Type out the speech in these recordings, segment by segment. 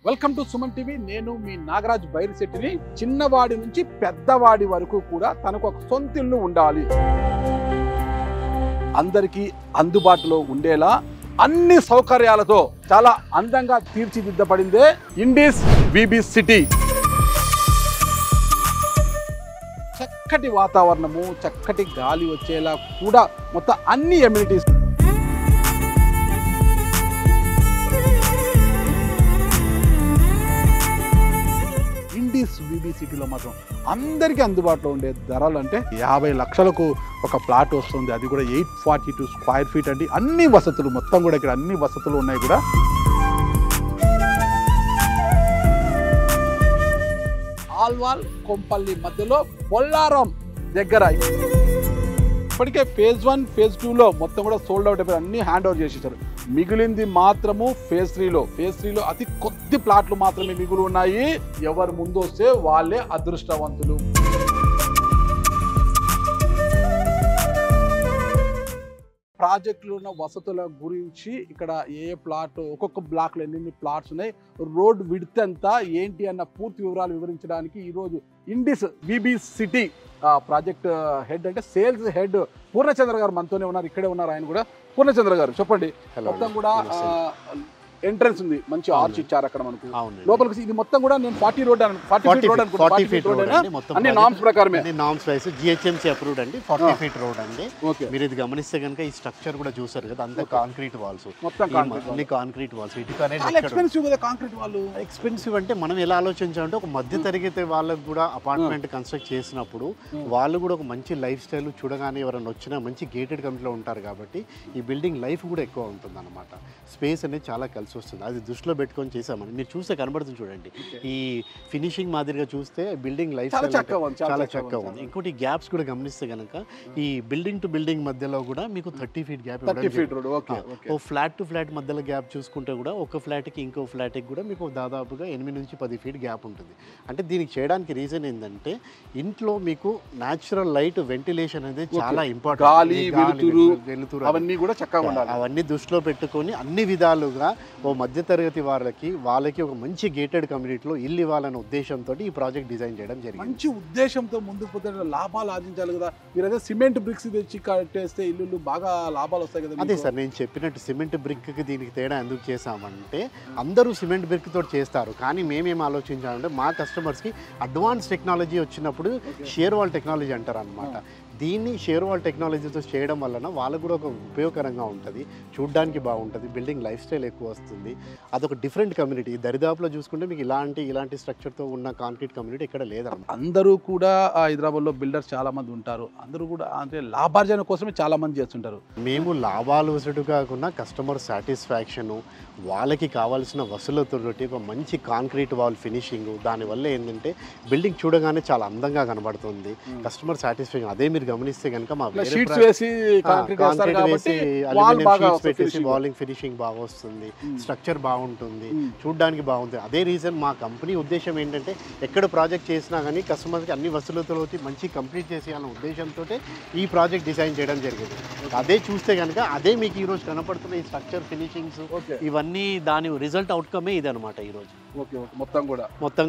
Welcome to Suman TV. నేను మీ నాగరాజ్ బైరిశెట్టిని. చిన్నవాడి నుంచి పెద్దవాడి వరకు కూడా తనకు ఒక సొంత ఇల్లు ఉండాలి, అందరికీ అందుబాటులో ఉండేలా అన్ని సౌకర్యాలతో చాలా అందంగా తీర్చిదిద్దబడిందే ఇండీస్ విబి సిటీ. చక్కటి వాతావరణము, చక్కటి గాలి వచ్చేలా కూడా మొత్తం అన్ని ఎమ్యూనిటీస్. ఇండీస్ విబి సిటీలో మాత్రం అందరికీ అందుబాటులో ఉండే ధరలు అంటే 50 లక్షలకు ఒక ప్లాట్ వస్తుంది, అది కూడా 842 స్క్వేర్ ఫీట్ అండి. అన్ని వసతులు మొత్తం కూడా ఇక్కడ అన్ని వసతులు ఉన్నాయి కూడా. ఆల్వాల్ కొంపల్లి మధ్యలో బొల్లారం దగ్గర ఇప్పటికే ఫేజ్ 1 ఫేజ్ 2లో మొత్తం కూడా సోల్డ్ అవుట్ అయిపోయి అన్ని హ్యాండ్ ఓవర్ చేసేసారు. మిగిలింది మాత్రము ఫేజ్ 3లో అతి కొద్ది ప్లాట్లు మాత్రమే మిగులు ఉన్నాయి. ఎవరు ముందు వస్తే వాళ్ళే అదృష్టవంతులు. ప్రాజెక్టులో ఉన్న వసతుల గురించి ఇక్కడ ఏ ప్లాట్, ఒక్కొక్క బ్లాక్లో ఎన్ని ప్లాట్స్ ఉన్నాయి, రోడ్ విడ్త్ ఎంత ఏంటి అన్న పూర్తి వివరాలు వివరించడానికి ఈరోజు Indis VB city project head అంటే సేల్స్ హెడ్ పూర్ణచంద్ర గారు మనతోనే ఉన్నారు. ఇక్కడే ఉన్నారు ఆయన కూడా. పూర్ణచంద్ర గారు చెప్పండి, మొత్తం కూడా ఎంట్రన్స్ ఉంది, మంచి ఆర్చ్ ఇచ్చారు అక్కడ మనకు లోపలికి. ఇది మొత్తం కూడా నేను 40 రోడ్ అన్ని నామ్స్ ప్రకారమే, నామ్స్ వైస్ జిహెచ్ఎంసీ అప్రూవ్డ్ అండి. 40 ఫీట్ రోడ్ అండి. మీరు ఇది గమనిస్తే కనుక ఈ స్ట్రక్చర్ కూడా చూసారు కదా, అంతా కాంక్రీట్ వాల్స్, అన్ని కాంక్రీట్ వాల్స్. ఎక్స్పెన్సివ్ అంటే మనం ఎలా ఆలోచించాలంటే ఒక మధ్య తరగతి వాళ్ళకు కూడా అపార్ట్మెంట్ కన్స్ట్రక్ట్ చేసినప్పుడు వాళ్ళు కూడా ఒక మంచి లైఫ్ స్టైల్ చూడగానే ఎవరైనా వచ్చినా మంచి గేటెడ్ కమ్యూనిటీలో ఉంటారు కాబట్టి ఈ బిల్డింగ్ లైఫ్ కూడా ఎక్కువ ఉంటుంది అనమాట. స్పేస్ అనేది చాలా కలిసి వస్తుంది. అది దృష్టిలో పెట్టుకొని చేసామని మీరు చూస్తే కనబడుతుంది చూడండి. ఈ ఫినిషింగ్ మాదిరిగా చూస్తే బిల్డింగ్ లైఫ్ చాలా చక్కగా ఉంది. ఇంకోటి గ్యాప్స్ కూడా గమనిస్తే కనుక ఈ బిల్డింగ్ టు బిల్డింగ్ మధ్యలో కూడా మీకు 30 ఫీట్ గ్యాప్, ఓ ఫ్లాట్ టు ఫ్లాట్ మధ్యలో గ్యాప్ చూసుకుంటే కూడా ఒక ఫ్లాట్కి ఇంకో ఫ్లాట్కి కూడా మీకు దాదాపుగా 8 నుంచి 10 ఫీట్ గ్యాప్ ఉంటుంది. అంటే దీనికి చేయడానికి రీజన్ ఏంటంటే ఇంట్లో మీకు న్యాచురల్ లైట్, వెంటిలేషన్ అనేది చాలా ఇంపార్టెంట్. అవన్నీ దృష్టిలో పెట్టుకొని అన్ని విధాలుగా ఓ మధ్యతరగతి వాళ్ళకి ఒక మంచి గేటెడ్ కమ్యూనిటీలో ఇల్లు ఇవ్వాలనే ఉద్దేశంతో ఈ ప్రాజెక్ట్ డిజైన్ చేయడం జరిగింది. మంచి ఉద్దేశంతో ముందుకు పోతే లాభాలు ఆర్జించాలి కదా. మీరు అదే సిమెంట్ బ్రిక్స్ తెచ్చి కట్టేస్తే ఇల్లు బాగా లాభాలు వస్తాయి కదా. అదే సార్ నేను చెప్పినట్టు సిమెంట్ బ్రిక్కి దీనికి తేడా ఎందుకు చేసామంటే అందరూ సిమెంట్ బ్రిక్ తోటి చేస్తారు, కానీ మేమేం ఆలోచించాలంటే మా కస్టమర్స్కి అడ్వాన్స్ టెక్నాలజీ వచ్చినప్పుడు షేర్ వాల్ టెక్నాలజీ అంటారు అనమాట. దీన్ని షేర్ వాల్ టెక్నాలజీతో చేయడం వలన వాళ్ళకు కూడా ఒక ఉపయోగకరంగా ఉంటుంది, చూడడానికి బాగుంటుంది, బిల్డింగ్ లైఫ్ స్టైల్ ఎక్కువ వస్తుంది. అదొక డిఫరెంట్ కమ్యూనిటీ. దరిదాపులో చూసుకుంటే మీకు ఇలాంటి స్ట్రక్చర్తో ఉన్న కాంక్రీట్ కమ్యూనిటీ ఇక్కడ లేదన్నమాట. అందరూ కూడా హైదరాబాద్లో బిల్డర్స్ చాలా మంది ఉంటారు, అందరూ కూడా అంటే లాభార్జన కోసమే చాలా మంది చేస్తుంటారు. మేము లాభాలు వసూలు కాకుండా కస్టమర్ సాటిస్ఫాక్షను, వాళ్ళకి కావాల్సిన వసూలతోటి ఒక మంచి కాంక్రీట్ వాల్ ఫినిషింగ్, దానివల్ల ఏంటంటే బిల్డింగ్ చూడగానే చాలా అందంగా కనబడుతుంది. కస్టమర్ సాటిస్ఫాక్షన్ అదే మీరు గమనిస్తే కనుక మా వాలింగ్ ఫినిషింగ్ బాగా వస్తుంది, స్ట్రక్చర్ బాగుంటుంది, చూడడానికి బాగుంటుంది. అదే రీజన్ మా కంపెనీ ఉద్దేశం ఏంటంటే ఎక్కడ ప్రాజెక్ట్ చేసినా కానీ కస్టమర్కి అన్ని వసూలతో మంచి కంప్లీట్ చేసేయాలనే ఉద్దేశంతో ఈ ప్రాజెక్ట్ డిజైన్ చేయడం జరిగింది. అదే చూస్తే కనుక అదే మీకు ఈరోజు కనపడుతున్న ఈ స్ట్రక్చర్ ఫినిషింగ్స్ ఇవన్నీ దాని రిజల్ట్ అవుట్కమే ఇది అనమాట. ఈరోజు మొత్తం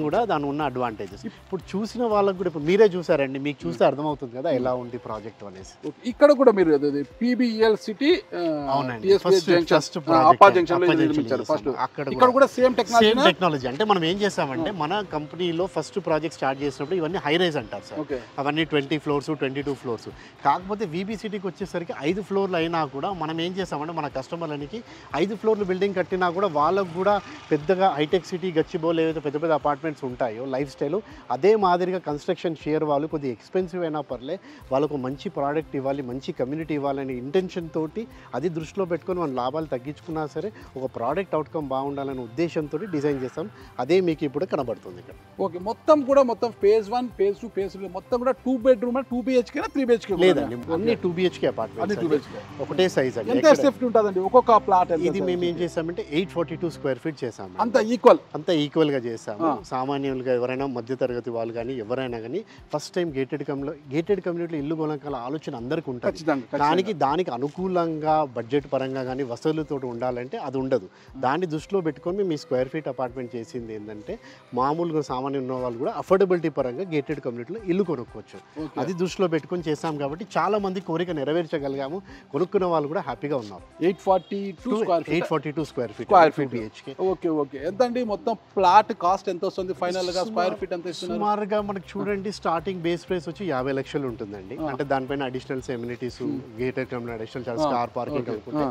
కూడా దాని ఉన్న అడ్వాంటేజెస్ ఇప్పుడు చూసిన వాళ్ళకి కూడా, ఇప్పుడు మీరే చూసారండి, మీకు చూస్తే అర్థమవుతుంది కదా ఎలా ఉంది ప్రాజెక్ట్ అనేసి. ఇక్కడ కూడా మీరు పిబిఎల్ సిటీ అక్కడ కూడా సేమ్ టెక్నాలజీ. అంటే మనం ఏం చేసామంటే మన కంపెనీలో ఫస్ట్ ప్రాజెక్ట్ స్టార్ట్ చేసినప్పుడు ఇవన్నీ హై రైజ్ అంటారు సార్, అవన్నీ 20 ఫ్లోర్స్ 22 ఫ్లోర్స్. కాకపోతే విబి సిటీకి వచ్చేసరికి 5 ఫ్లోర్లు అయినా కూడా మనం ఏం చేసామంటే మన కస్టమర్లకి 5 ఫ్లోర్లు బిల్డింగ్ కట్టినా కూడా వాళ్ళకు కూడా పెద్దగా హైటెక్ సిటీ గచ్చిబౌలి ఏవైతే పెద్ద పెద్ద అపార్ట్మెంట్స్ ఉంటాయో లైఫ్ స్టైల్ అదే మాదిరిగా కన్స్ట్రక్షన్ షేర్ వాళ్ళు కొద్దిగా ఎక్స్పెన్సివ్ అయినా పర్లే వాళ్ళకు మంచి ప్రోడక్ట్ ఇవ్వాలి, మంచి కమ్యూనిటీ ఇవ్వాలనే ఇంటెన్షన్ తోటి అది దృష్టిలో పెట్టుకొని మన లాభాలు తగ్గించుకున్నా సరే ఒక ప్రోడక్ట్ అవుట్కమ్ బాగుండాలనే ఉద్దేశంతో డిజైన్ చేస్తాం. అదే మీకు ఇప్పుడు కనబడుతుంది ఇక్కడ. ఓకే, మొత్తం ఫేజ్ 1 ఫేజ్ 2 ఫేజ్ 3 మొత్తం కూడా 2 బెడ్రూమ్ 2 BHK 3 BHK లేదండి, అన్ని 2 BHK అపార్ట్మెంట్స్, ఒకటే సైజ్ అండి. ఎంత సేఫ్టీ ఉంటుందండి ఒక్కొక్క ప్లాట్? ఇది మేము ఏం చేసామంటే 842 స్క్వేర్ ఫీట్ చేసాము. అంత ఈక్వల్ అంతా ఈక్వల్గా చేసాము. సామాన్యులుగా ఎవరైనా మధ్యతరగతి వాళ్ళు కానీ ఎవరైనా కానీ ఫస్ట్ టైం గేటెడ్ కమ్యూనిటీలో ఇల్లు కొనకాల ఆలోచన అందరికీ ఉంటుంది. దానికి అనుకూలంగా బడ్జెట్ పరంగా కానీ వసతులతో ఉండాలంటే అది ఉండదు. దాన్ని దృష్టిలో పెట్టుకొని మీ స్క్వేర్ ఫీట్ అపార్ట్మెంట్ చేసింది ఏంటంటే మామూలుగా సామాన్య ఉన్న వాళ్ళు కూడా అఫోర్డబిలిటీ పరంగా గేటెడ్ కమ్యూనిటీలో ఇల్లు కొనుక్కోవచ్చు. అది దృష్టిలో పెట్టుకొని చేసాం కాబట్టి చాలా మంది కోరిక నెరవేర్చగలిగాము. కొనుక్కున్న వాళ్ళు కూడా హ్యాపీగా ఉన్నారు. 842 square feet BHK. Okay okay. ఎంత అండి మొత్తం ప్లాట్ కాస్ట్ ఎంత వస్తుంది ఫైనల్ గా? స్క్వేర్ ఫీట్ ఎంత ఇస్తున్నారు? సుమారుగా మనకి చూడండి స్టార్టింగ్ బేస్ ప్రైస్ వచ్చి 50 లక్షలు ఉంటుందండి. అంటే దానిపైన additionals amenities gated community additional charges car parking అనుకుంటే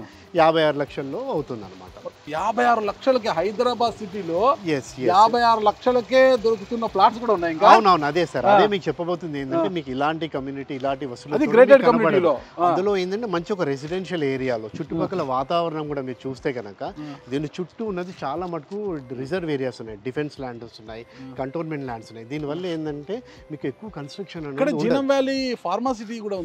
56 లక్షల్లో అవుతుంది అనమాట. 56 లక్షలకి హైదరాబాద్ సిటీలో 56 లక్షలకే దొరుకుతున్న ప్లాట్స్ కూడా ఉన్నాయి. అవునవును, అదే సార్, అదే మీకు చెప్పబోతుంది. ఏంటంటే మీకు ఇలాంటి కమ్యూనిటీ ఇలాంటి వసతులు అందులో ఏంటంటే మంచి ఒక రెసిడెన్షియల్ ఏరియాలో చుట్టుపక్కల వాతావరణం కూడా మీరు చూస్తే కనుక దీని చుట్టూ ఉన్నది చాలా మటుకు రిజర్వ్ ఏరియాస్ ఉన్నాయి, డిఫెన్స్ ల్యాండ్స్ ఉన్నాయి, కంటోన్మెంట్ ల్యాండ్స్ ఉన్నాయి. దీనివల్ల ఏంటంటే మీకు ఎక్కువ కన్స్ట్రక్షన్ ఫార్మాసిటీ కూడా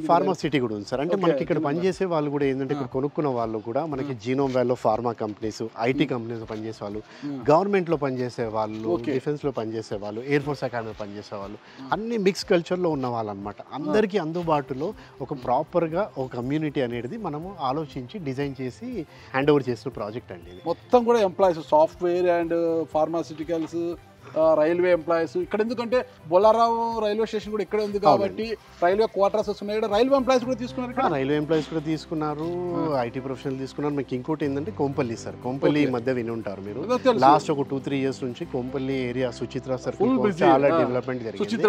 ఉంది సార్. అంటే మనకి ఇక్కడ పనిచేసే వాళ్ళు కూడా ఏంటంటే ఇక్కడ కొనుక్కున్న వాళ్ళు కూడా మనకి జీనోమ్ వ్యాలీలో ఫార్మా కంపెనీస్, ఐటీ కంపెనీస్ పనిచేసే వాళ్ళు, గవర్నమెంట్లో పనిచేసే వాళ్ళు, డిఫెన్స్లో పనిచేసే వాళ్ళు, ఎయిర్ ఫోర్స్ అకాడమీలో పనిచేసే వాళ్ళు, అన్ని మిక్స్ కల్చర్లో ఉన్న వాళ్ళు అనమాట. అందరికీ అందుబాటులో ఒక ప్రాపర్గా ఒక కమ్యూనిటీ అనేది మనము ఆలోచించి డిజైన్ చేసి హ్యాండ్ ఓవర్ చేసిన ప్రాజెక్ట్ అండి. మొత్తం కూడా employees software and pharmaceuticals, railway employees ఇక్కడ, ఎందుకంటే బొల్లారావు రైల్వే స్టేషన్ కూడా ఇక్కడే ఉంది కాబట్టి రైల్వే క్వార్టర్స్ వస్తున్నాయి. రైల్వే ఎంప్లాయీస్ కూడా తీసుకున్నారు, ఐటీ ప్రొఫెషనల్ తీసుకున్నారు. మీకు ఇంకోటి ఏంటంటే కొంపల్లి సార్, కొంపల్లి మధ్య విని ఉంటారు మీరు. లాస్ట్ ఒక 2-3 ఇయర్స్ నుంచి కొంపల్లి ఏరియా సుచిత్ర సర్కిల్ చాలా డెవలప్మెంట్ జరిగింది.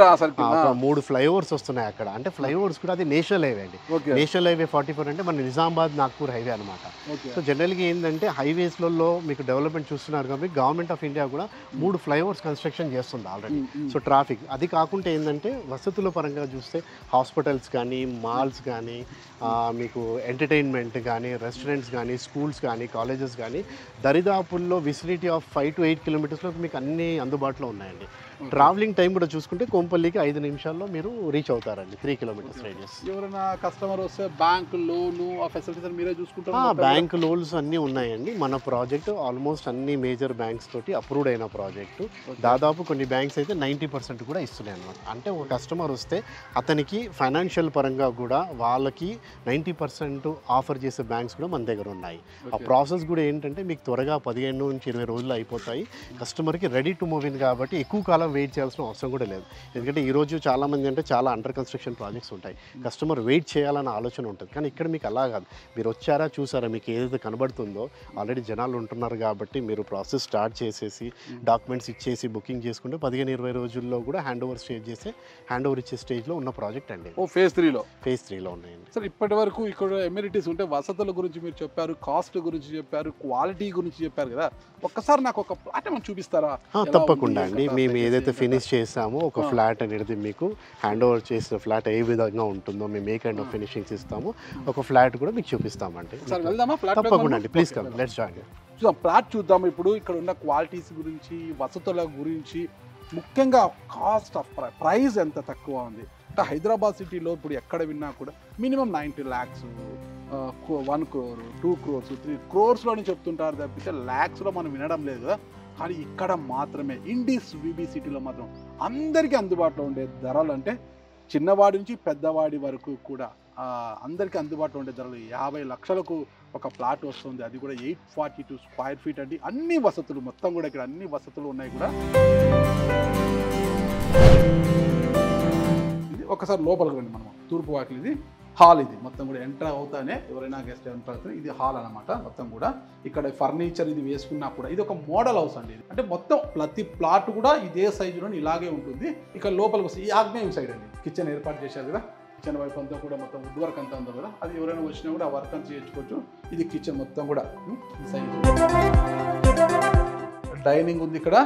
3 ఫ్లైఓవర్స్ వస్తున్నాయి అక్కడ. అంటే ఫ్లైఓవర్స్ కూడా అది నేషనల్ హైవే అండి. నేషనల్ హైవే 44 అంటే మన నిజామాబాద్ నాగ్పూర్ హైవే అనమాట. సో జనరల్గా ఏంటంటే హైవేస్లలో మీకు డెవలప్మెంట్ చూస్తున్నారు కాబట్టి గవర్నమెంట్ ఆఫ్ ఇండియా కూడా 3 ఫ్లైఓవర్స్ కన్స్ట్రక్షన్ చేస్తుంది ఆల్రెడీ. సో ట్రాఫిక్ అది కాకుండా ఏంటంటే వసతుల పరంగా చూస్తే హాస్పిటల్స్ కానీ, మాల్స్ కానీ, మీకు ఎంటర్టైన్మెంట్ కానీ, రెస్టారెంట్స్ కానీ, స్కూల్స్ కానీ, కాలేజెస్ కానీ దరిదాపుల్లో విసినిటీ ఆఫ్ 5 to 8 కిలోమీటర్స్లో మీకు అన్నీ అందుబాటులో ఉన్నాయండి. ట్రావెలింగ్ టైం కూడా చూసుకుంటే కొంపల్లికి 5 నిమిషాల్లో మీరు రీచ్ అవుతారండి. 3 కిలోమీటర్స్ రేడియస్. ఎవరైనా కస్టమర్ వస్తే బ్యాంక్ లోను ఆ ఫెసిలిటీస్ మీరే చూసుకుంటారు? బ్యాంక్ లోన్స్ అన్నీ ఉన్నాయండి. మన ప్రాజెక్ట్ ఆల్మోస్ట్ అన్ని మేజర్ బ్యాంక్స్ తోటి అప్రూవ్డ్ అయిన ప్రాజెక్టు. దాదాపు కొన్ని బ్యాంక్స్ అయితే 90% కూడా ఇస్తున్నాయి అన్నమాట. అంటే ఒక కస్టమర్ వస్తే అతనికి ఫైనాన్షియల్ పరంగా కూడా వాళ్ళకి 90% ఆఫర్ చేసే బ్యాంక్స్ కూడా మన దగ్గర ఉన్నాయి. ఆ ప్రాసెస్ కూడా ఏంటంటే మీకు త్వరగా 15 నుంచి 20 రోజులు అయిపోతాయి. కస్టమర్కి రెడీ టు మూవ్ ఇన్ కాబట్టి ఎక్కువ కాలం వెయిట్ చేయాల్సిన అవసరం కూడా లేదు. ఎందుకంటే ఈరోజు చాలామంది అంటే చాలా అండర్ కన్స్ట్రక్షన్ ప్రాజెక్ట్స్ ఉంటాయి, కస్టమర్ వెయిట్ చేయాలన్న ఆలోచన ఉంటుంది. కానీ ఇక్కడ మీకు అలా కాదు. మీరు వచ్చారా, చూసారా, మీకు ఏదైతే కనబడుతుందో ఆల్రెడీ జనాలు ఉంటున్నారు కాబట్టి మీరు ప్రాసెస్ స్టార్ట్ చేసేసి డాక్యుమెంట్స్ ఇచ్చేసి బుకింగ్ చేసుకుంటే 15-20 రోజుల్లో కూడా హ్యాండ్ ఓవర్ ఇచ్చే స్టేజ్లో ఉన్న ప్రాజెక్ట్ అండి. ఫేజ్ 3లో ఉన్నాయండి సార్. ఇప్పటి వరకు ఇక్కడ ఎమ్యూనిటీస్ ఉంటే వసతుల గురించి మీరు చెప్పారు, కాస్ట్ గురించి చెప్పారు, క్వాలిటీ గురించి చెప్పారు కదా. ఒక్కసారి నాకు ఒక ప్లాట్ ఏమైనా చూపిస్తారా? తప్పకుండా అండి. మేము ఏదైతే ఫినిష్ చేసామో ఒక ఫ్లాట్ అనేది మీకు హ్యాండ్ ఓవర్ చేసిన ఫ్లాట్ ఏ విధంగా ఉంటుందో మేము ఏ కైండ్ ఆఫ్ ఫినిషింగ్స్ ఇస్తామో ఒక ఫ్లాట్ కూడా మీకు చూపిస్తామండి. తప్పకుండా అండి, ప్లీజ్ కమ్, లెట్స్ జాయిన్. చూద్దాం, ఫ్లాట్ చూద్దాం. ఇప్పుడు ఇక్కడ ఉన్న క్వాలిటీస్ గురించి, వసతుల గురించి, ముఖ్యంగా కాస్ట్ ఆఫ్ ప్రైస్ ఎంత తక్కువ ఉంది అంటే హైదరాబాద్ సిటీలో ఇప్పుడు ఎక్కడ విన్నా కూడా minimum 90 lakhs, 1 crore, 2 crores, 3 crores చెప్తుంటారు తప్పితే ల్యాక్స్లో మనం వినడం లేదు కదా. కానీ ఇక్కడ మాత్రమే ఇండీస్ విబి సిటీలో మాత్రం అందరికీ అందుబాటులో ఉండే ధరలు, అంటే చిన్నవాడి నుంచి పెద్దవాడి వరకు కూడా అందరికీ అందుబాటులో ఉండే ధరలు 50 లక్షలకు ఒక ప్లాట్ వస్తుంది. అది కూడా 842 స్క్వేర్ ఫీట్ అండి. అన్ని వసతులు మొత్తం కూడా ఇక్కడ అన్ని వసతులు ఉన్నాయి కూడా. ఇది ఒకసారి లోపలికి రండి. మనం తూర్పు వాకిలి, ఇది హాల్. ఇది మొత్తం కూడా ఎంటర్ అవుతానే ఎవరైనా గెస్ట్ ఎంటర్ అవుతారు. ఇది హాల్ అనమాట. మొత్తం కూడా ఇక్కడ ఫర్నిచర్ ఇది వేసుకున్నా కూడా ఇది ఒక మోడల్ హౌస్ అండి. ఇది అంటే మొత్తం ప్రతి ప్లాట్ కూడా ఇదే సైజులో ఇలాగే ఉంటుంది. ఇక్కడ లోపలికి వస్తే ఈ ఆగ్నేయం సైడ్ అండి కిచెన్ ఏర్పాటు చేశారు కదా. కిచెన్ వైపు అంతా కూడా మొత్తం వుడ్ వర్క్ అంతా ఉందో కదా, అది ఎవరైనా వచ్చినా కూడా ఆ వర్క్ అంతా చేయించుకోవచ్చు. ఇది కిచెన్ మొత్తం కూడా ఈ సైజు. డైనింగ్ ఉంది ఇక్కడ.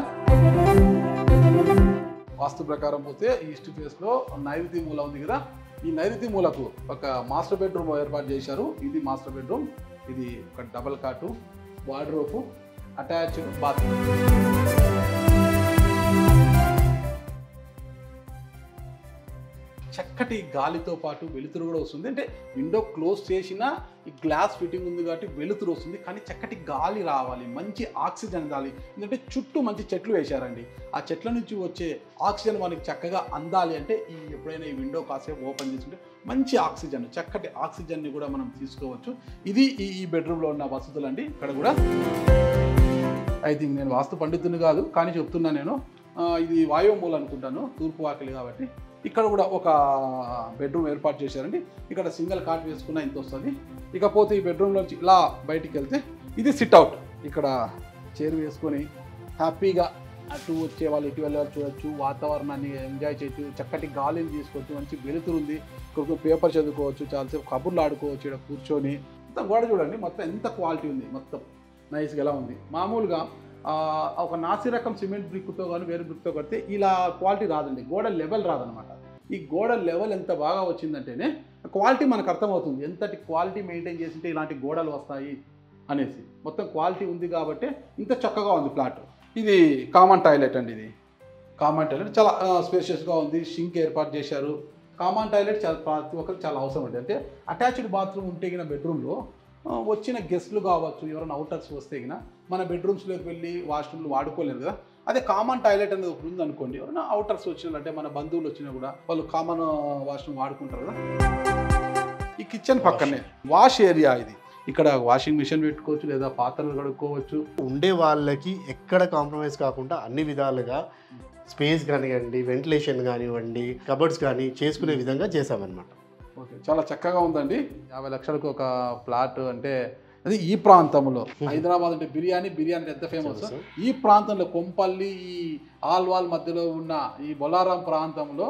వాస్తు ప్రకారం పోతే ఈస్ట్ ఫేస్లో నైరుతి మూల ఉంది కదా. ఈ నైరుతి మూలకు ఒక మాస్టర్ బెడ్రూమ్ ఏర్పాటు చేశారు. ఇది మాస్టర్ బెడ్రూమ్. ఇది ఒక డబల్ కాటు, వార్డ్రోబ్, అటాచ్డ్ బాత్రూమ్. చక్కటి గాలితో పాటు వెలుతురు కూడా వస్తుంది. అంటే విండో క్లోజ్ చేసినా ఈ గ్లాస్ ఫిట్టింగ్ ఉంది కాబట్టి వెలుతురు వస్తుంది, కానీ చక్కటి గాలి రావాలి, మంచి ఆక్సిజన్ అందాలి. ఎందుకంటే చుట్టూ మంచి చెట్లు వేశారండి, ఆ చెట్ల నుంచి వచ్చే ఆక్సిజన్ మనకి చక్కగా అందాలి అంటే ఎప్పుడైనా ఈ విండో కాసేపు ఓపెన్ చేసుకుంటే మంచి ఆక్సిజన్, చక్కటి ఆక్సిజన్ని కూడా మనం తీసుకోవచ్చు. ఇది ఈ బెడ్రూమ్లో ఉన్న వసతులు అండి. ఇక్కడ కూడా ఐ థింక్ నేను వాస్తు పండితుని కాదు కానీ చెప్తున్నా నేను, ఇది వాయువు మూల అనుకుంటాను, తూర్పు వాకిలి కాబట్టి. ఇక్కడ కూడా ఒక బెడ్రూమ్ ఏర్పాటు చేశారండి. ఇక్కడ సింగిల్ కాట్ వేసుకున్న ఇంత వస్తుంది. ఇకపోతే ఈ బెడ్రూమ్లోంచి ఇలా బయటికి వెళ్తే ఇది సిట్అవుట్. ఇక్కడ చైర్ వేసుకొని హ్యాపీగా అటు వచ్చే వాళ్ళు ఇటు వెళ్ళాలి చూడొచ్చు, వాతావరణాన్ని ఎంజాయ్ చేయొచ్చు, చక్కటి గాలిని తీసుకోవచ్చు, మంచి వెలుతురు ఉంది. ఇక్కడ పేపర్ చదువుకోవచ్చు, చాలాసేపు కబుర్లు ఆడుకోవచ్చు. ఇక్కడ కూర్చొని మొత్తం గోడ చూడండి, మొత్తం ఎంత క్వాలిటీ ఉంది, మొత్తం నైస్గా ఎలా ఉంది. మామూలుగా ఒక నాసి రకం సిమెంట్ బ్రిక్తో కానీ వేరే బ్రిక్తో కడితే ఇలా క్వాలిటీ రాదండి, గోడ లెవెల్ రాదనమాట. ఈ గోడ లెవెల్ ఎంత బాగా వచ్చిందంటేనే క్వాలిటీ మనకు అర్థమవుతుంది, ఎంతటి క్వాలిటీ మెయింటైన్ చేసింటే ఇలాంటి గోడలు వస్తాయి అనేసి. మొత్తం క్వాలిటీ ఉంది కాబట్టి ఇంత చక్కగా ఉంది ఫ్లాట్. ఇది కామన్ టాయిలెట్ అండి. ఇది కామన్ టాయిలెట్ చాలా స్పేషియస్గా ఉంది, షింక్ ఏర్పాటు చేశారు. కామన్ టాయిలెట్ చాలా ప్రతి ఒక్కరికి చాలా అవసరం అండి. అంటే అటాచ్డ్ బాత్రూమ్ ఉంటే గిన బెడ్రూమ్లో వచ్చిన గెస్ట్లు కావచ్చు, ఎవరైనా అవుటర్స్ వస్తే గిన మన బెడ్రూమ్స్లోకి వెళ్ళి వాష్రూమ్లు వాడుకోలేరు కదా. అదే కామన్ టాయిలెట్ అనేది ఒకటి ఉందనుకోండి, ఎవరైనా అవుటర్స్ వచ్చినట్టే మన బంధువులు వచ్చినా కూడా వాళ్ళు కామన్ వాష్రూమ్ వాడుకుంటారు కదా. ఈ కిచెన్ పక్కనే వాష్ ఏరియా ఇది. ఇక్కడ వాషింగ్ మిషన్ పెట్టుకోవచ్చు, లేదా పాత్రలు కడుక్కోవచ్చు. ఉండే వాళ్ళకి ఎక్కడ కాంప్రమైజ్ కాకుండా అన్ని విధాలుగా స్పేస్ కానివ్వండి, వెంటిలేషన్ కానివ్వండి, కబర్డ్స్ కానీ చేసుకునే విధంగా చేసామన్నమాట. ఓకే, చాలా చక్కగా ఉందండి. 50 లక్షలకు ఒక ప్లాట్ అంటే అది ఈ ప్రాంతంలో. హైదరాబాద్ అంటే బిర్యానీ ఎంత ఫేమస్. ఈ ప్రాంతంలో కొంపల్లి, ఈ ఆల్వాల్ మధ్యలో ఉన్న ఈ బొలారం ప్రాంతంలో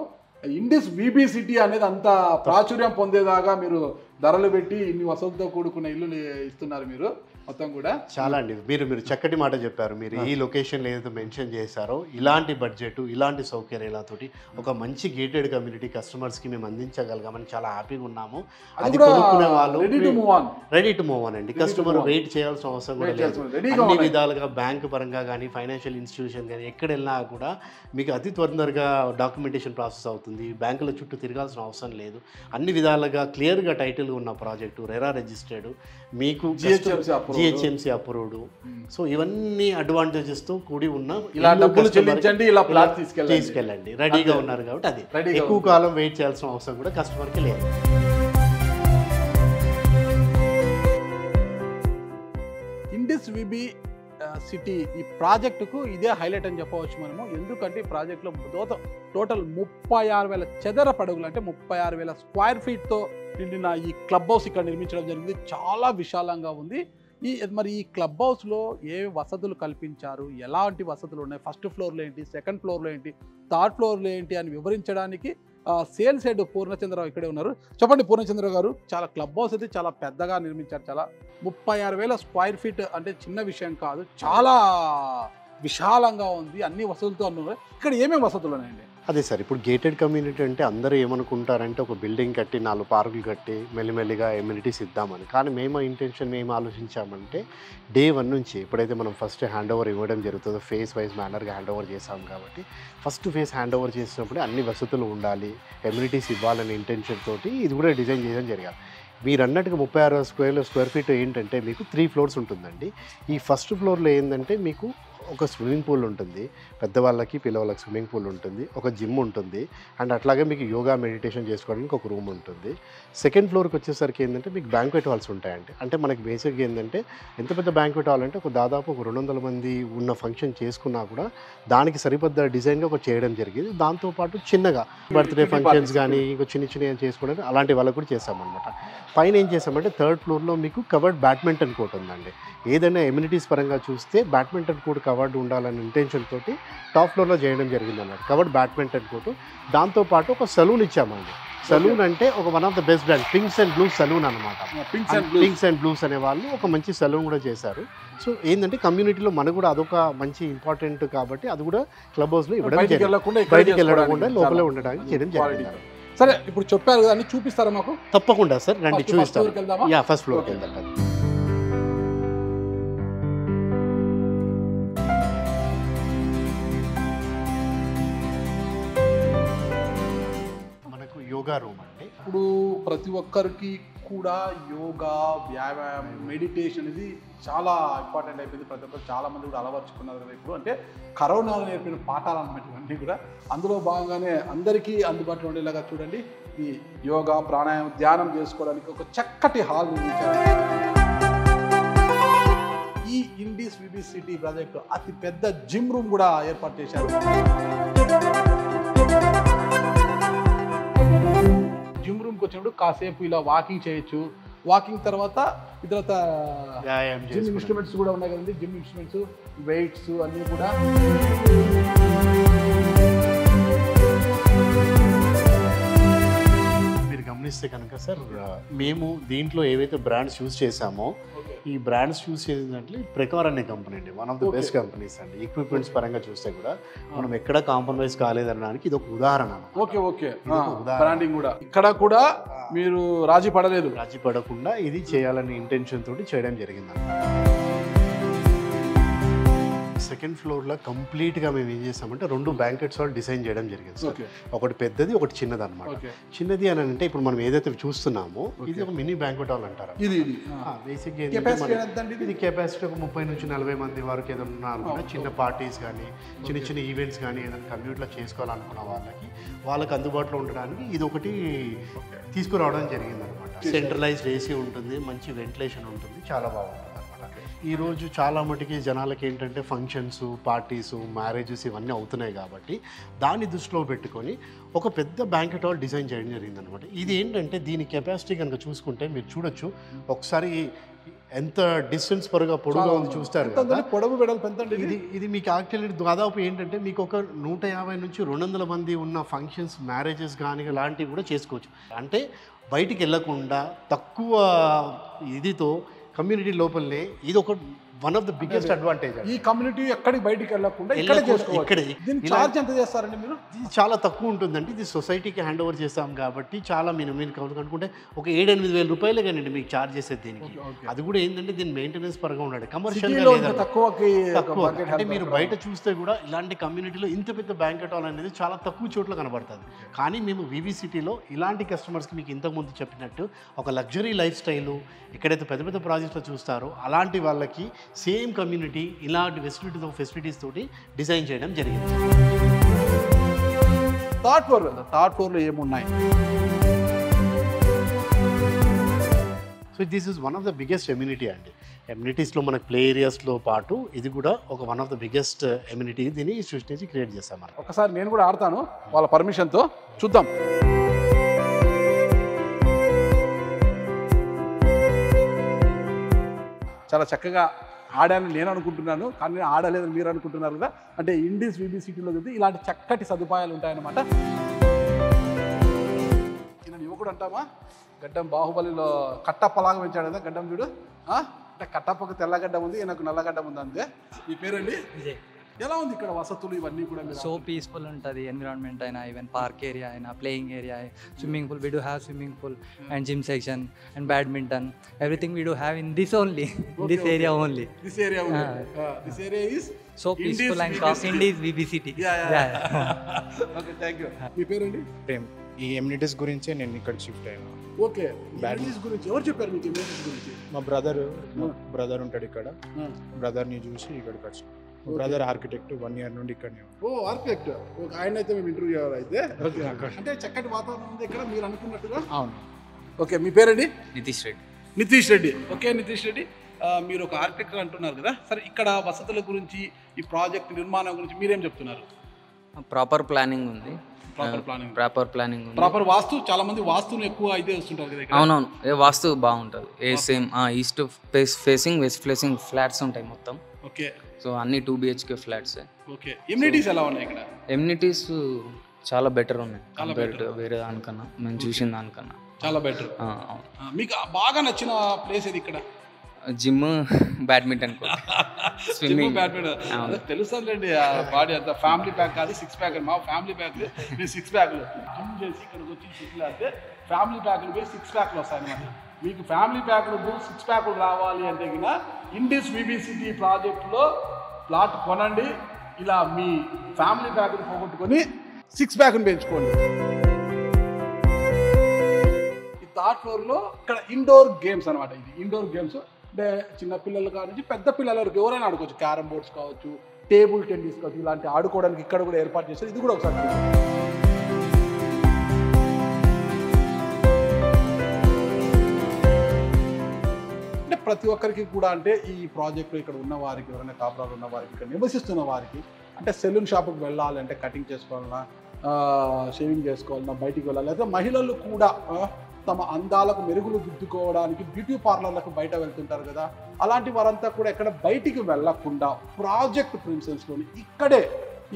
ఇండిస్ బీబీ సిటీ అనేది అంత ప్రాచుర్యం పొందేదాకా మీరు ధరలు పెట్టి ఇన్ని వసతులతో కూడుకున్న ఇల్లు ఇస్తున్నారు మీరు మొత్తం కూడా. చాలా అండి, మీరు చక్కటి మాట చెప్పారు. మీరు ఈ లొకేషన్లో ఏదైతే మెన్షన్ చేశారో ఇలాంటి బడ్జెట్, ఇలాంటి సౌకర్యాలతోటి ఒక మంచి గేటెడ్ కమ్యూనిటీ కస్టమర్స్కి మేము అందించగలగామని చాలా హ్యాపీగా ఉన్నాము. అది కొనుక్కునే వాళ్ళు రెడీ టు మూవ్ ఆన్ అండి. కస్టమర్ వెయిట్ చేయాల్సిన అవసరం కూడా లేదు. అన్ని విధాలుగా బ్యాంక్ పరంగా కానీ, ఫైనాన్షియల్ ఇన్స్టిట్యూషన్ కానీ ఎక్కడ వెళ్ళినా కూడా మీకు అతి తొందరగా డాక్యుమెంటేషన్ ప్రాసెస్ అవుతుంది. బ్యాంకుల చుట్టూ తిరగాల్సిన అవసరం లేదు. అన్ని విధాలుగా క్లియర్గా టైటిల్ ఉన్న ప్రాజెక్టు, రెరా రిజిస్టర్డ్, మీకు జిహెచ్ఎంసీ అప్రూవ్డ్. సో ఇవన్నీ అడ్వాంటేజెస్తో కూడి ఉన్న ఇలా డబ్బులు చెల్లించండి, ఇలా ప్లాట్ తీసుకెళ్ళండి రెడీగా ఉన్నారు కాబట్టి అది ఎక్కువ కాలం వెయిట్ చేయాల్సిన అవసరం కూడా కస్టమర్కి లేదు. ఇండిస్ విబి సిటీ ఈ ప్రాజెక్టుకు ఇదే హైలైట్ అని చెప్పవచ్చు మనము. ఎందుకంటే ఈ ప్రాజెక్టులో టోటల్ 36,000 చదరపు అడుగులు, అంటే 36,000 స్క్వేర్ ఫీట్తో నిండిన ఈ క్లబ్ హౌస్ ఇక్కడ నిర్మించడం జరిగింది. చాలా విశాలంగా ఉంది. మరి ఈ క్లబ్ హౌస్లో ఏ వసతులు కల్పించారు, ఎలాంటి వసతులు ఉన్నాయి, ఫస్ట్ ఫ్లోర్లో ఏంటి, సెకండ్ ఫ్లోర్లో ఏంటి, థర్డ్ ఫ్లోర్లో ఏంటి అని వివరించడానికి సేల్స్ హెడ్ పూర్ణచంద్రరావు ఇక్కడే ఉన్నారు. చెప్పండి పూర్ణచంద్ర గారు, చాలా క్లబ్ హౌస్ అయితే చాలా పెద్దగా నిర్మించారు. చాలా 36,000 స్క్వేర్ ఫీట్ అంటే చిన్న విషయం కాదు, చాలా విశాలంగా ఉంది, అన్ని వసతులతో ఉన్నారు. ఇక్కడ ఏమేమి వసతులు ఉన్నాయండి? అదే సార్, ఇప్పుడు గేటెడ్ కమ్యూనిటీ అంటే అందరూ ఏమనుకుంటారంటే ఒక బిల్డింగ్ కట్టి 4 పార్కులు కట్టి మెల్లిమెల్లిగా ఎమ్యూనిటీస్ ఇద్దామని. కానీ మేము ఇంటెన్షన్ మేము ఆలోచించామంటే డే 1 నుంచి ఎప్పుడైతే మనం ఫస్ట్ హ్యాండ్ ఓవర్ ఇవ్వడం జరుగుతుందో ఫేస్ వైజ్ మేనర్గా హ్యాండ్ ఓవర్ చేసాం కాబట్టి ఫస్ట్ ఫేస్ హ్యాండ్ ఓవర్ చేసినప్పుడు అన్ని వసతులు ఉండాలి, ఎమ్యూనిటీస్ ఇవ్వాలనే ఇంటెన్షన్ తోటి ఇది కూడా డిజైన్ చేయడం జరిగింది. మీరు అన్నట్టుగా 36,000 స్క్వేర్ ఫీట్ ఏంటంటే మీకు 3 ఫ్లోర్స్ ఉంటుందండి. ఈ ఫస్ట్ ఫ్లోర్లో ఏంటంటే మీకు ఒక స్విమ్మింగ్ పూల్ ఉంటుంది, పెద్దవాళ్ళకి పిల్లవాళ్ళకి స్విమ్మింగ్ పూల్ ఉంటుంది, ఒక జిమ్ ఉంటుంది, అండ్ అట్లాగే మీకు యోగా మెడిటేషన్ చేసుకోవడానికి ఒక రూమ్ ఉంటుంది. సెకండ్ ఫ్లోర్కి వచ్చేసరికి ఏంటంటే మీకు బ్యాంక్వెట్ హాల్స్ ఉంటాయండి. అంటే మనకి బేసిక్గా ఏంటంటే ఎంత పెద్ద బ్యాంక్వెట్ హాల్ అంటే దాదాపు 200 మంది ఉన్న ఫంక్షన్ చేసుకున్నా కూడా దానికి సరిపడ్డ డిజైన్గా ఒక చేయడం జరిగింది. దాంతోపాటు చిన్నగా బర్త్డే ఫంక్షన్స్ కానీ ఇంకో చిన్న చేసుకోవడానికి అలాంటి వాళ్ళకు కూడా చేసామన్నమాట. పైన ఏం చేసామంటే థర్డ్ ఫ్లోర్లో మీకు కవర్డ్ బ్యాడ్మింటన్ కోర్ట్ ఉందండి. ఏదైనా ఎమ్యూనిటీస్ పరంగా చూస్తే బ్యాడ్మింటన్ కోర్ట్ కవర్డ్ ఉండాలనే ఇంటెన్షన్ తోటి టాప్ ఫ్లోర్లో చేయడం జరిగింది అన్నమాట. కవర్డ్ బ్యాడ్మింటన్ కోర్టు, దాంతోపాటు ఒక సలూన్ ఇచ్చామండి. సలూన్ అంటే ఒక one of the best brand pinks and blues salon అనమాట. పింక్స్ అండ్ బ్లూస్ అనే వాళ్ళు ఒక మంచి సలూన్ కూడా చేశారు. సో ఏంటంటే కమ్యూనిటీలో మనకు కూడా అదొక మంచి ఇంపార్టెంట్ కాబట్టి అది కూడా క్లబ్ హౌస్లో ఇవ్వడం, బయటికి వెళ్ళకుండా లోపలే ఉండడానికి చేయడం జరిగింది. సరే, ఇప్పుడు చెప్పారు కదా, అన్ని చూపిస్తారా మాకు? తప్పకుండా సార్, రండి చూపిస్తాను. యా, ఫస్ట్ ఫ్లోర్కి వెళ్దాం. యోగా రూమ్ అండి. ఇప్పుడు ప్రతి ఒక్కరికి కూడా యోగా, వ్యాయామం, మెడిటేషన్ అనేది చాలా ఇంపార్టెంట్ అయిపోయింది. ప్రతి ఒక్కరు చాలా మంది కూడా అలవర్చుకున్నారు కదా ఇప్పుడు. అంటే కరోనాలో నేర్పిన పాఠాలు అన్నమాట ఇవన్నీ కూడా. అందులో భాగంగానే అందరికీ అందుబాటులో ఉండేలాగా చూడండి ఈ యోగా, ప్రాణాయామం, ధ్యానం చేసుకోవడానికి ఒక చక్కటి హాల్ నిర్మించారు. ఈ ఇండీస్ విబిసిటీ ప్రాజెక్టు అతి పెద్ద జిమ్ రూమ్ కూడా ఏర్పాటు చేశారు. జిమ్ రూమ్కి వచ్చినప్పుడు కాసేపు ఇలా వాకింగ్ చేయొచ్చు. వాకింగ్ తర్వాత ఇతరత జిమ్ ఇన్స్ట్రుమెంట్స్ కూడా ఉన్నాయి కదండి. జిమ్ ఇన్స్ట్రుమెంట్స్, వెయిట్స్ అన్నీ కూడా. మీరు గమనిస్తే కనుక సార్, మేము దీంట్లో ఏవైతే బ్రాండ్స్ యూజ్ చేసామో ఈ బ్రాండ్స్ యూజ్ చేసిందంటే ప్రెకార్ అనే కంపెనీ అండి, one of the best companies అండి. ఎక్విప్మెంట్స్ పరంగా చూస్తే కూడా మనం ఎక్కడ కాంప్రమైజ్ కాలేదనడానికి ఇది ఒక ఉదాహరణ. ఓకే బ్రాండింగ్ కూడా ఇక్కడ కూడా మీరు రాజీ పడకుండా ఇది చేయాలనే ఇంటెన్షన్ తోటి చేయడం జరిగిందండి. సెకండ్ ఫ్లోర్లో కంప్లీట్గా మేము ఏం చేసామంటే 2 బ్యాంకెట్స్ హాల్ డిజైన్ చేయడం జరిగింది సార్. ఒకటి పెద్దది, ఒకటి చిన్నది అనమాట. చిన్నది అని అంటే ఇప్పుడు మనం ఏదైతే చూస్తున్నామో ఇది ఒక మినీ బ్యాంకెట్ హాల్ అంటారు. బేసిక్గా ఇది కెపాసిటీ ఒక 30 నుంచి 40 మంది వరకు ఏదన్నా అనుకున్నా చిన్న పార్టీస్ కానీ చిన్న ఈవెంట్స్ కానీ ఏదైనా కమ్యూనిటీలో చేసుకోవాలనుకున్న వాళ్ళకి అందుబాటులో ఉండడానికి ఇది ఒకటి తీసుకురావడం జరిగింది అనమాట. సెంట్రలైజ్డ్ ఏసీ ఉంటుంది, మంచి వెంటిలేషన్ ఉంటుంది, చాలా బాగుంటుంది. ఈరోజు చాలా మటుకి జనాలకి ఏంటంటే ఫంక్షన్స్, పార్టీస్, మ్యారేజెస్ ఇవన్నీ అవుతున్నాయి కాబట్టి దాన్ని దృష్టిలో పెట్టుకొని ఒక పెద్ద బ్యాంకెట్ హాల్ డిజైన్ చేయడం జరిగిందనమాట. ఇది ఏంటంటే దీని కెపాసిటీ కనుక చూసుకుంటే మీరు చూడొచ్చు ఒకసారి ఎంత డిస్టెన్స్ పొడుగా ఉంది చూస్తారు. ఇది మీకు యాక్చువల్లీ దాదాపు ఏంటంటే మీకు ఒక 150 నుంచి 200 మంది ఉన్న ఫంక్షన్స్, మ్యారేజెస్ కానీ లాంటివి కూడా చేసుకోవచ్చు. అంటే బయటికి వెళ్ళకుండా తక్కువ ఇదితో కమ్యూనిటీ లోపలనే ఇది ఒక one of the biggest advantage. ఈ కమ్యూనిటీ ఎక్కడికి బయటికి వెళ్ళకుండా ఇక్కడే చేసుకోవచ్చు. దీనికి ఛార్జ్ ఎంత చేస్తారండి మీరు? ఇది చాలా తక్కువ ఉంటుందండి. ఇది సొసైటీకి హ్యాండ్ ఓవర్ చేస్తాం కాబట్టి చాలా మీరు కనుక్కుంటే ఒక 7-8 వేల రూపాయలే కానీ మీకు ఛార్జ్ చేసేది దీనికి. అది కూడా ఏంటంటే దీని మెయింటెనెన్స్ పరంగా ఉండాలి. కమర్షియల్గా తక్కువ. అంటే మీరు బయట చూస్తే కూడా ఇలాంటి కమ్యూనిటీలో ఇంత పెద్ద బ్యాంకెట్ హాల్ అనేది చాలా తక్కువ చోట్ల కనబడుతుంది. కానీ మేము వివిసిటీలో ఇలాంటి కస్టమర్స్కి మీకు ఇంతకుముందు చెప్పినట్టు ఒక లగ్జరీ లైఫ్ స్టైలు ఎక్కడైతే పెద్ద పెద్ద ప్రాజెక్ట్స్లో చూస్తారో అలాంటి వాళ్ళకి సేమ్ కమ్యూనిటీ ఇలాంటి ఫెసిలిటీస్ తోటి డిజైన్ చేయడం జరిగింది. థర్డ్ ఫ్లోర్లో ఏమున్నాయి? So this is one of the biggest ఎమ్యూనిటీ అండి. ఎమ్యూనిటీస్లో మనకు ప్లే ఏరియాస్లో పాటు ఇది కూడా ఒక వన్ ఆఫ్ ద బిగ్గెస్ట్ ఎమ్యూనిటీ. దీన్ని సృష్టించి క్రియేట్ చేస్తాం మనం. ఒకసారి నేను కూడా ఆడతాను వాళ్ళ పర్మిషన్తో, చూద్దాం. చాలా చక్కగా ఆడాలని నేను అనుకుంటున్నాను, కానీ నేను ఆడలేదని మీరు అనుకుంటున్నారు కదా. అంటే ఇండీస్ విబిసిటీలో చూస్తే ఇలాంటి చక్కటి సదుపాయాలు ఉంటాయన్నమాట. నేను యువకుడు అంటామా, గడ్డం బాహుబలిలో కట్టప్పలాగా పెంచాడు కదా గడ్డం చూడు. అంటే కట్టప్పకు తెల్లగడ్డం ఉంది, నాకు నల్లగడ్డం ఉంది అంతే. ఈ పేరండి విజయ్. ఎలా ఉంది ఇక్కడ వసతులు ఇవన్నీ కూడా? సో పీస్ఫుల్ ఉంటుంది ఎన్విరాన్మెంట్ అయినా, ఈవెన్ పార్క్ ఏరియా అయినా, playing area, swimming pool. We do have swimming pool and gym section and badminton. Everything we do have in this only, this area only. This area is so peaceful and in this విబిసిటీ. Okay, thank you. మీ పేరండి? ప్రేమ్. ఈ amenities గురించే నేను ఇక్కడ shift అయ్యాను. Okay, badminton గురించి ఎవరు చెప్పారు మీకు? ఎమ్యూనిటీస్ గురించి మా బ్రదర్ ఉంటాడు ఇక్కడ. బ్రదర్ని చూసి ఇక్కడికి వచ్చాను. బ్రదర్ ఆర్కిటెక్ట్, 1 year నుండి ఇక్కడనే. ఓ ఆర్కిటెక్ట్. ఆయన అయితే మేము ఇంటర్వ్యూ చేయాలి అయితే. అంటే చక్కటి వాతావరణం ఉంది ఇక్కడ మీరు అనుకున్నట్టుగా. అవును. ఓకే, మీ పేరండి? నితీష్ రెడ్డి. నితీష్ రెడ్డి. ఓకే నితీష్ రెడ్డి, మీరు ఒక ఆర్కిటెక్ట్ అంటున్నారు కదా. సరే, ఇక్కడ వసతుల గురించి, ఈ ప్రాజెక్ట్ నిర్మాణం గురించి మీరేం చెప్తున్నారు? ప్రాపర్ ప్లానింగ్ ఉంది. ప్రాపర్ వాస్తు. చాలా మంది వాస్తుని ఎక్కువ అయితే వస్తుంటారు కదా. అవునవును, వాస్తు బాగుంటుంది. Same east facing, west facing flats ఉంటాయి మొత్తం. ఓకే, సో అన్ని 2 BHK ఫ్లాట్స్. ఓకే, ఎమ్యూనిటీస్ ఎలా ఉన్నాయి ఇక్కడ? ఎమ్యూనిటీస్ చాలా బెటర్ ఉన్నాయి కంపేర్ టు వేరే దానికన్నా, మేము చూసిన దానికన్నా చాలా బెటర్. మీకు బాగా నచ్చిన ప్లేస్ ఏది ఇక్కడ? Gym, badminton, swimming. బ్యాడ్మింటన్ తెలుస్తుందండి. బాడీ అంతా ఫ్యామిలీ ప్యాక్ కాదు, 6 ప్యాక్. మా ఫ్యామిలీ ప్యాక్లు మీరు 6 ప్యాక్లు జిమ్ చేసి ఇక్కడికి వచ్చి షిఫ్ట్లు అంటే ఫ్యామిలీ ప్యాక్లు పోయి 6 ప్యాక్లు వస్తాయన్నమాట. మీకు ఫ్యామిలీ ప్యాక్లు 6 ప్యాక్లు రావాలి అంటే కింద ఇండీస్ విబిసిటీ ప్రాజెక్టులో ప్లాట్ కొనండి. ఇలా మీ ఫ్యామిలీ ప్యాక్ని పోగొట్టుకొని 6 ప్యాక్ని పెంచుకోండి. థర్డ్ ఫ్లోర్లో ఇక్కడ ఇండోర్ గేమ్స్ అనమాట. ఇది ఇండోర్ గేమ్స్ అంటే చిన్నపిల్లలు కానించి పెద్ద పిల్లల వరకు ఎవరైనా ఆడుకోవచ్చు. క్యారమ్ బోర్డ్స్ కావచ్చు, టేబుల్ టెన్నిస్ కావచ్చు, ఇలాంటి ఆడుకోవడానికి ఇక్కడ కూడా ఏర్పాటు చేస్తారు. ఇది కూడా ఒకసారి అంటే ప్రతి ఒక్కరికి కూడా అంటే ఈ ప్రాజెక్టులో ఇక్కడ ఉన్న వారికి, ఎవరైనా కాపురాలు ఉన్న వారికి, ఇక్కడ నివసిస్తున్న వారికి అంటే సెలూన్ షాప్కి వెళ్ళాలి అంటే కటింగ్ చేసుకోవాలన్నా, షేవింగ్ చేసుకోవాలన్నా, బయటికి వెళ్ళాలి, లేదా మహిళలు కూడా తమ అందాలకు మెరుగులు దిద్దుకోవడానికి బ్యూటీ పార్లర్లకు బయట వెళ్తుంటారు కదా, అలాంటి వారంతా కూడా ఎక్కడ బయటికి వెళ్ళకుండా ప్రాజెక్ట్ ప్రిన్సెస్లోని ఇక్కడే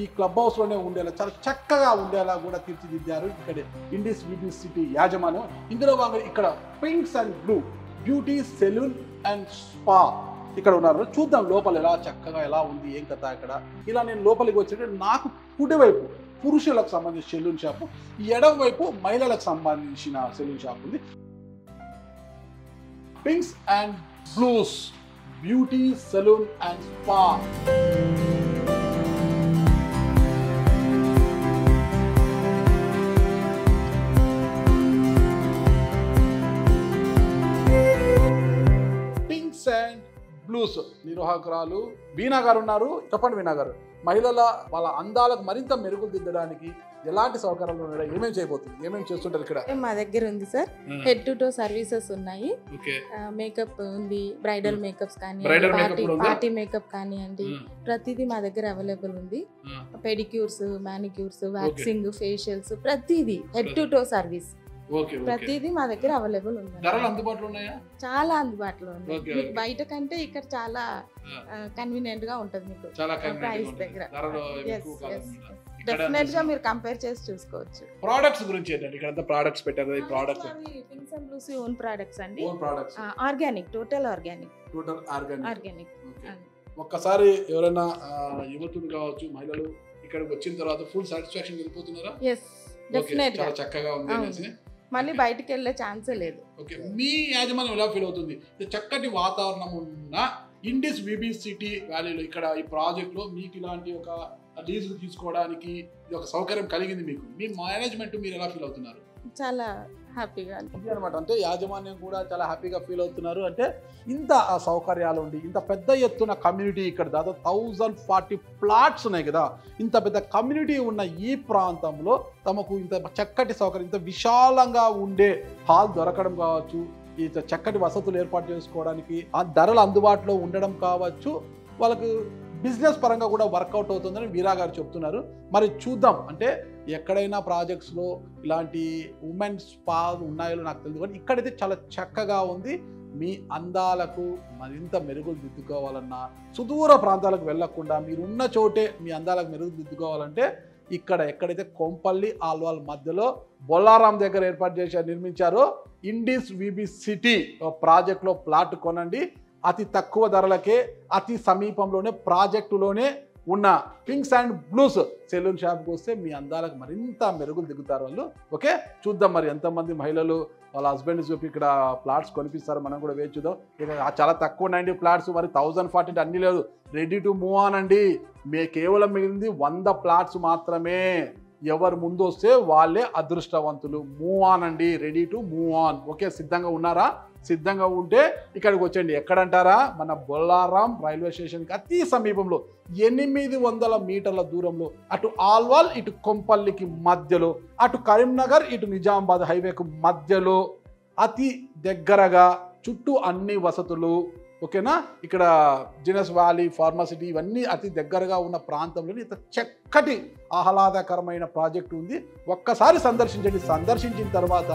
ఈ క్లబ్ హౌస్లోనే ఉండేలా చాలా చక్కగా ఉండేలా కూడా తీర్చిదిద్దారు ఇక్కడే ఇండిస్ విబీ సిటీ యాజమాన్యం. ఇందులో భాగంగా ఇక్కడ pinks and blue beauty salon and spa ఇక్కడ ఉన్నారు. చూద్దాం లోపల ఎలా చక్కగా ఎలా ఉంది, ఏం కథ ఇక్కడ. ఇలా నేను లోపలికి వచ్చేట నాకు కుడివైపు పురుషులకు సంబంధించిన సెలూన్ షాపు, ఎడమ వైపు మహిళలకు సంబంధించిన సెలూన్ షాప్ ఉంది. Pinks and Blues beauty salon and spa. Pinks and Blues నిర్వాహకురాలు వీణా గారు ఉన్నారు. చెప్పండి వీణా గారు, మహిళల వాళ్ళ అందాలకు మరింత మెరుగులు దిద్దడానికి ఎలాంటి సౌకర్యాలు ఉన్నాయి, ఏమేమి చేయబోతుంది, ఏమేమి చేస్తుంటారు ఇక్కడ? మా దగ్గర ఉంది sir, head to toe services ఉన్నాయి. మేకప్ ఉంది, బ్రైడల్ మేకప్స్ కానీ, పార్టీ మేకప్ కానివ్వండి, ప్రతిదీ మా దగ్గర అవైలబుల్ ఉంది. పెడిక్యూర్స్, మానిక్యూర్స్, వ్యాక్సింగ్, ఫేషియల్స్, ప్రతిదీ హెడ్ టు టో సర్వీస్ ప్రతిదీ మా దగ్గర అవైలబుల్ ఉంది. అందుబాటులో ఉన్నాయా? చాలా అందుబాటులో ఉంది. మీకు బయట కంటే ఇక్కడ చాలా కన్వీనియంట్ గా ఉంటది మీకు ప్రైస్ దగ్గర. డెఫినెట్ గా మీరు కంపేర్ చేసి చూసుకోవచ్చు. ప్రొడక్ట్స్ గురించి ఏంటంటే ఇక్కడ అంతా ప్రొడక్ట్స్ పెట్టారు. ఈ products Pinks and Blues own products అండి. Own products, organic, total organic. Organic. ఒక్కసారి ఎవరైనా యువతులు కావచ్చు, మహిళలు ఇక్కడికి వచ్చిన తర్వాత ఫుల్ సాటిస్ఫాక్షన్ వెళ్ళిపోతున్నారా? yes డెఫినెట్ గా. చాలా చక్కగా ఉంది అనేసి మళ్ళీ బయటికి వెళ్ళే ఛాన్సే లేదు. ఓకే, మీ యాజమాన్యం ఎలా ఫీల్ అవుతుంది? చక్కటి వాతావరణం ఉన్న ఇండిస్ విబీ సిటీ వ్యాలీలో ఇక్కడ ఈ ప్రాజెక్ట్లో మీకు ఇలాంటి ఒక లీజులు తీసుకోవడానికి ఇది ఒక సౌకర్యం కలిగింది మీకు, మీ మేనేజ్మెంట్ మీరు ఎలా ఫీల్ అవుతున్నారు? చాలా హ్యాపీగా అనమాట. అంటే యాజమాన్యం కూడా చాలా హ్యాపీగా ఫీల్ అవుతున్నారు. అంటే ఇంత సౌకర్యాలు ఉండి ఇంత పెద్ద ఎత్తున కమ్యూనిటీ ఇక్కడ దాదాపు 1040 ప్లాట్స్ ఉన్నాయి కదా, ఇంత పెద్ద కమ్యూనిటీ ఉన్న ఈ ప్రాంతంలో తమకు ఇంత చక్కటి సౌకర్యం, ఇంత విశాలంగా ఉండే హాల్ దొరకడం కావచ్చు, ఇంత చక్కటి వసతులు ఏర్పాటు చేసుకోవడానికి ఆ ధరలు అందుబాటులో ఉండడం కావచ్చు, వాళ్ళకు బిజినెస్ పరంగా కూడా వర్కౌట్ అవుతుందని వీరా గారు చెప్తున్నారు. మరి చూద్దాం, అంటే ఎక్కడైనా ప్రాజెక్ట్స్లో ఇలాంటి ఉమెన్స్ స్పా ఉన్నాయో నాకు తెలియదు, కానీ ఇక్కడైతే చాలా చక్కగా ఉంది. మీ అందాలకు మరింత మెరుగులు దిద్దుకోవాలన్నా, సుదూర ప్రాంతాలకు వెళ్లకుండా మీరున్న చోటే మీ అందాలకు మెరుగు దిద్దుకోవాలంటే ఇక్కడ ఎక్కడైతే కొంపల్లి ఆల్వాల్ మధ్యలో బొల్లారాం దగ్గర ఏర్పాటు చేసి నిర్మించారో ఇండిస్ విబీ సిటీ ప్రాజెక్ట్లో ప్లాట్ కొనండి. అతి తక్కువ ధరలకే అతి సమీపంలోనే ప్రాజెక్టులోనే ఉన్న పింక్స్ అండ్ బ్లూస్ సెలూన్ షాప్కి వస్తే మీ అందాలకు మరింత మెరుగులు దిగుతారు వాళ్ళు. ఓకే, చూద్దాం మరి ఎంతమంది మహిళలు వాళ్ళ హస్బెండ్ చూపి ఇక్కడ ప్లాట్స్ కొనిపిస్తారు, మనం కూడా వేచి చూద్దాం. ఇక చాలా తక్కువ 90 ప్లాట్స్, మరి 1040 అన్నీ లేదు, రెడీ టు మూవ్ ఆన్ అండి. కేవలం మిగిలింది 100 ప్లాట్స్ మాత్రమే. ఎవరు ముందు వస్తే వాళ్ళే అదృష్టవంతులు. మూవ్ ఆన్ అండి, ready to move on. Okay, సిద్ధంగా ఉన్నారా? సిద్ధంగా ఉంటే ఇక్కడికి వచ్చండి. ఎక్కడంటారా? మన బొల్లారాం రైల్వే స్టేషన్కి అతి సమీపంలో 800 మీటర్ల దూరంలో, అటు ఆల్వాల్ ఇటు కొంపల్లికి మధ్యలో, అటు కరీంనగర్ ఇటు నిజామాబాద్ హైవేకు మధ్యలో అతి దగ్గరగా, చుట్టూ అన్ని వసతులు. ఓకేనా, ఇక్కడ జినస్ వ్యాలీ, ఫార్మసిటీ ఇవన్నీ అతి దగ్గరగా ఉన్న ప్రాంతంలోని ఇంత చక్కటి ఆహ్లాదకరమైన ప్రాజెక్ట్ ఉంది. ఒక్కసారి సందర్శించండి. సందర్శించిన తర్వాత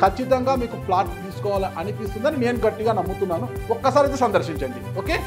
ఖచ్చితంగా మీకు ప్లాట్ తీసుకోవాలని అనిపిస్తుందని నేను గట్టిగా నమ్ముతున్నాను. ఒక్కసారి అయితే సందర్శించండి. ఓకే.